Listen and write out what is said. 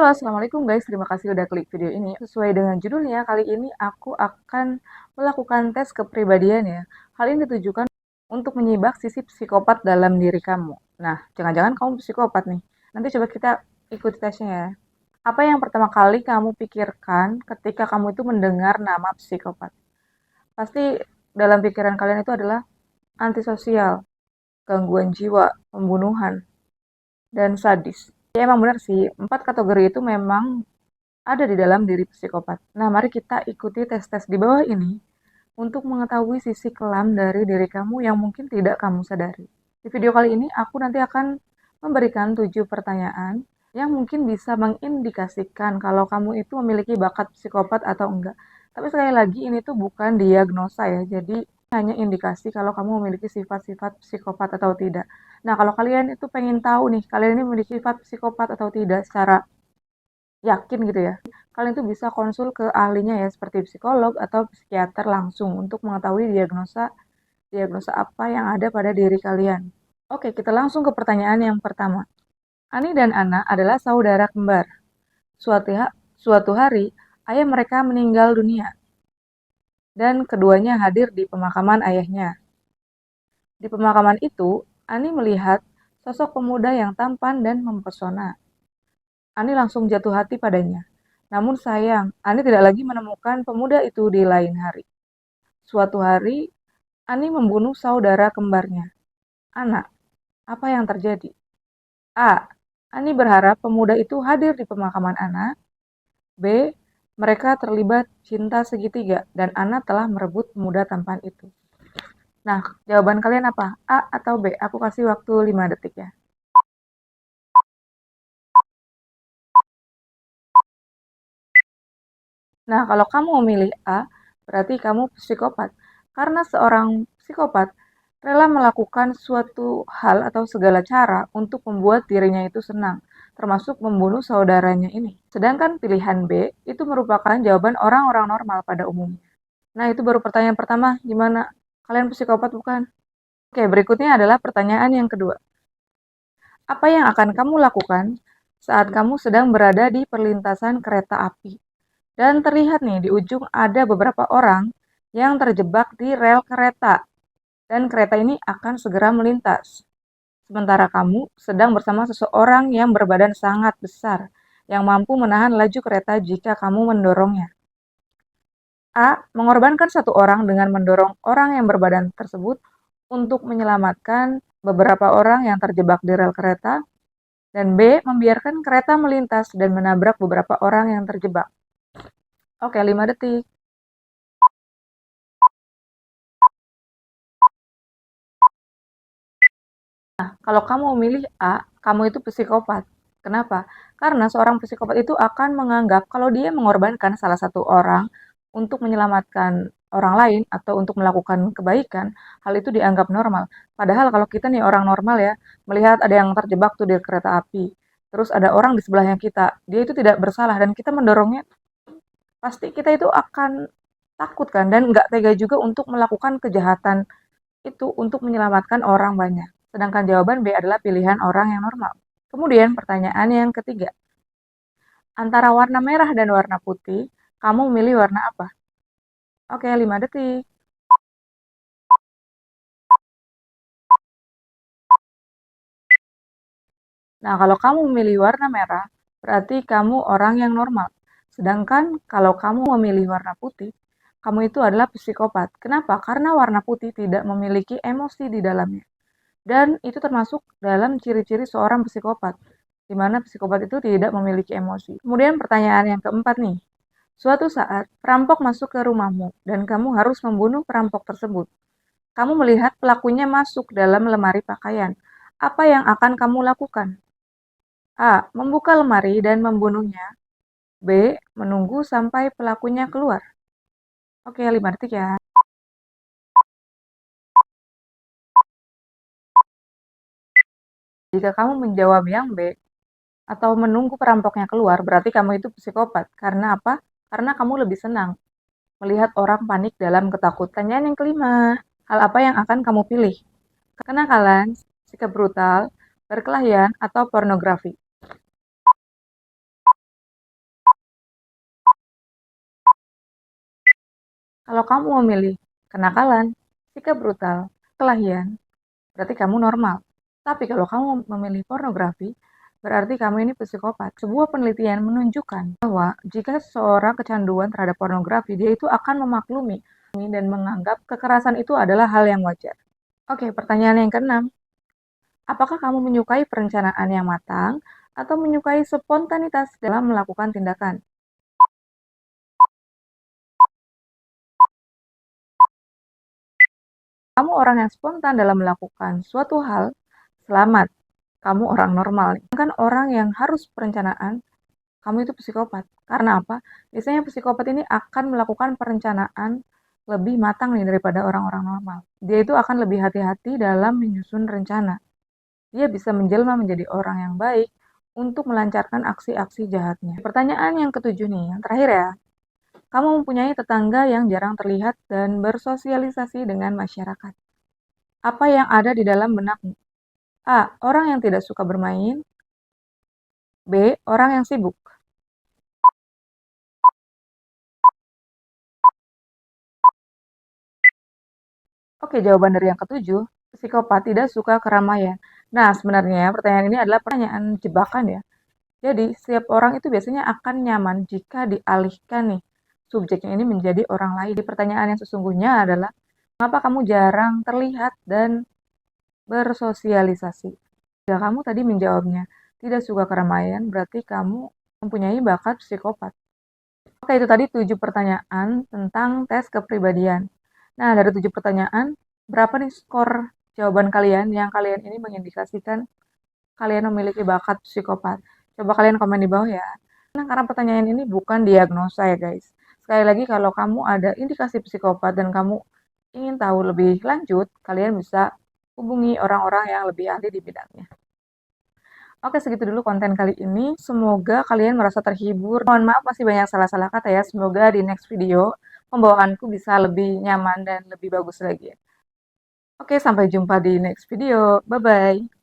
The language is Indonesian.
Halo, assalamualaikum guys. Terima kasih udah klik video ini. Sesuai dengan judulnya, kali ini aku akan melakukan tes kepribadian ya. Hal ini ditujukan untuk menyibak sisi psikopat dalam diri kamu. Nah, jangan-jangan kamu psikopat nih. Nanti coba kita ikuti tesnya ya. Apa yang pertama kali kamu pikirkan ketika kamu itu mendengar nama psikopat? Pasti dalam pikiran kalian itu adalah antisosial, gangguan jiwa, pembunuhan, dan sadis. Ya emang benar sih, empat kategori itu memang ada di dalam diri psikopat. Nah, mari kita ikuti tes-tes di bawah ini untuk mengetahui sisi kelam dari diri kamu yang mungkin tidak kamu sadari. Di video kali ini, aku nanti akan memberikan 7 pertanyaan yang mungkin bisa mengindikasikan kalau kamu itu memiliki bakat psikopat atau enggak. Tapi sekali lagi, ini tuh bukan diagnosa ya, jadi hanya indikasi kalau kamu memiliki sifat-sifat psikopat atau tidak. Nah, kalau kalian itu pengen tahu nih, kalian ini memiliki sifat psikopat atau tidak secara yakin gitu ya, kalian tuh bisa konsul ke ahlinya ya seperti psikolog atau psikiater langsung untuk mengetahui diagnosa diagnosa apa yang ada pada diri kalian. Oke, kita langsung ke pertanyaan yang pertama. Ani dan Ana adalah saudara kembar. Suatu hari, ayah mereka meninggal dunia dan keduanya hadir di pemakaman ayahnya. Di pemakaman itu, Ani melihat sosok pemuda yang tampan dan mempesona. Ani langsung jatuh hati padanya. Namun sayang, Ani tidak lagi menemukan pemuda itu di lain hari. Suatu hari, Ani membunuh saudara kembarnya. Ana, apa yang terjadi? A. Ani berharap pemuda itu hadir di pemakaman Ana. B. Mereka terlibat cinta segitiga dan Ana telah merebut pemuda tampan itu. Nah, jawaban kalian apa? A atau B? Aku kasih waktu 5 detik ya. Nah, kalau kamu memilih A, berarti kamu psikopat. Karena seorang psikopat rela melakukan suatu hal atau segala cara untuk membuat dirinya itu senang, termasuk membunuh saudaranya ini. Sedangkan pilihan B itu merupakan jawaban orang-orang normal pada umumnya. Nah, itu baru pertanyaan pertama, gimana? Kalian psikopat bukan? Oke, berikutnya adalah pertanyaan yang kedua. Apa yang akan kamu lakukan saat kamu sedang berada di perlintasan kereta api? Dan terlihat nih di ujung ada beberapa orang yang terjebak di rel kereta dan kereta ini akan segera melintas. Sementara kamu sedang bersama seseorang yang berbadan sangat besar yang mampu menahan laju kereta jika kamu mendorongnya. A. Mengorbankan satu orang dengan mendorong orang yang berbadan tersebut untuk menyelamatkan beberapa orang yang terjebak di rel kereta. Dan B. Membiarkan kereta melintas dan menabrak beberapa orang yang terjebak. Oke, 5 detik. Kalau kamu memilih A, kamu itu psikopat. Kenapa? Karena seorang psikopat itu akan menganggap kalau dia mengorbankan salah satu orang untuk menyelamatkan orang lain atau untuk melakukan kebaikan, hal itu dianggap normal. Padahal kalau kita nih orang normal ya, melihat ada yang terjebak tuh di kereta api, terus ada orang di sebelahnya kita, dia itu tidak bersalah dan kita mendorongnya, pasti kita itu akan takut kan dan nggak tega juga untuk melakukan kejahatan itu untuk menyelamatkan orang banyak. Sedangkan jawaban B adalah pilihan orang yang normal. Kemudian pertanyaan yang ketiga. Antara warna merah dan warna putih, kamu memilih warna apa? Oke, 5 detik. Nah, kalau kamu memilih warna merah, berarti kamu orang yang normal. Sedangkan kalau kamu memilih warna putih, kamu itu adalah psikopat. Kenapa? Karena warna putih tidak memiliki emosi di dalamnya. Dan itu termasuk dalam ciri-ciri seorang psikopat, di mana psikopat itu tidak memiliki emosi. Kemudian pertanyaan yang keempat nih. Suatu saat, perampok masuk ke rumahmu dan kamu harus membunuh perampok tersebut. Kamu melihat pelakunya masuk dalam lemari pakaian. Apa yang akan kamu lakukan? A. Membuka lemari dan membunuhnya. B. Menunggu sampai pelakunya keluar. Oke, 5 detik ya. Jika kamu menjawab yang B, atau menunggu perampoknya keluar, berarti kamu itu psikopat. Karena apa? Karena kamu lebih senang melihat orang panik dalam ketakutan. Pertanyaan yang kelima, hal apa yang akan kamu pilih? Kenakalan, sikap brutal, perkelahian, atau pornografi? Kalau kamu memilih kenakalan, sikap brutal, kelahian, berarti kamu normal. Tapi kalau kamu memilih pornografi, berarti kamu ini psikopat. Sebuah penelitian menunjukkan bahwa jika seseorang kecanduan terhadap pornografi, dia itu akan memaklumi dan menganggap kekerasan itu adalah hal yang wajar. Oke, pertanyaan yang keenam. Apakah kamu menyukai perencanaan yang matang atau menyukai spontanitas dalam melakukan tindakan? Kamu orang yang spontan dalam melakukan suatu hal, selamat. Kamu orang normal. Kan orang yang harus perencanaan, kamu itu psikopat. Karena apa? Biasanya psikopat ini akan melakukan perencanaan lebih matang nih daripada orang-orang normal. Dia itu akan lebih hati-hati dalam menyusun rencana. Dia bisa menjelma menjadi orang yang baik untuk melancarkan aksi-aksi jahatnya. Pertanyaan yang ketujuh nih, yang terakhir ya. Kamu mempunyai tetangga yang jarang terlihat dan bersosialisasi dengan masyarakat. Apa yang ada di dalam benakmu? A. Orang yang tidak suka bermain. B. Orang yang sibuk. Oke, jawaban dari yang ketujuh, psikopat tidak suka keramaian. Nah, sebenarnya pertanyaan ini adalah pertanyaan jebakan ya. Jadi, setiap orang itu biasanya akan nyaman jika dialihkan nih subjeknya ini menjadi orang lain. Di pertanyaan yang sesungguhnya adalah, mengapa kamu jarang terlihat dan bersosialisasi? Jika kamu tadi menjawabnya tidak suka keramaian, berarti kamu mempunyai bakat psikopat. Oke, itu tadi 7 pertanyaan tentang tes kepribadian. Nah, dari 7 pertanyaan, berapa nih skor jawaban kalian yang kalian ini mengindikasikan kalian memiliki bakat psikopat? Coba kalian komen di bawah ya. Nah, karena pertanyaan ini bukan diagnosa ya guys. Sekali lagi, kalau kamu ada indikasi psikopat dan kamu ingin tahu lebih lanjut, kalian bisa hubungi orang-orang yang lebih ahli di bidangnya. Oke, segitu dulu konten kali ini. Semoga kalian merasa terhibur. Mohon maaf masih banyak salah-salah kata ya. Semoga di next video pembawaanku bisa lebih nyaman dan lebih bagus lagi. Oke, sampai jumpa di next video. Bye-bye.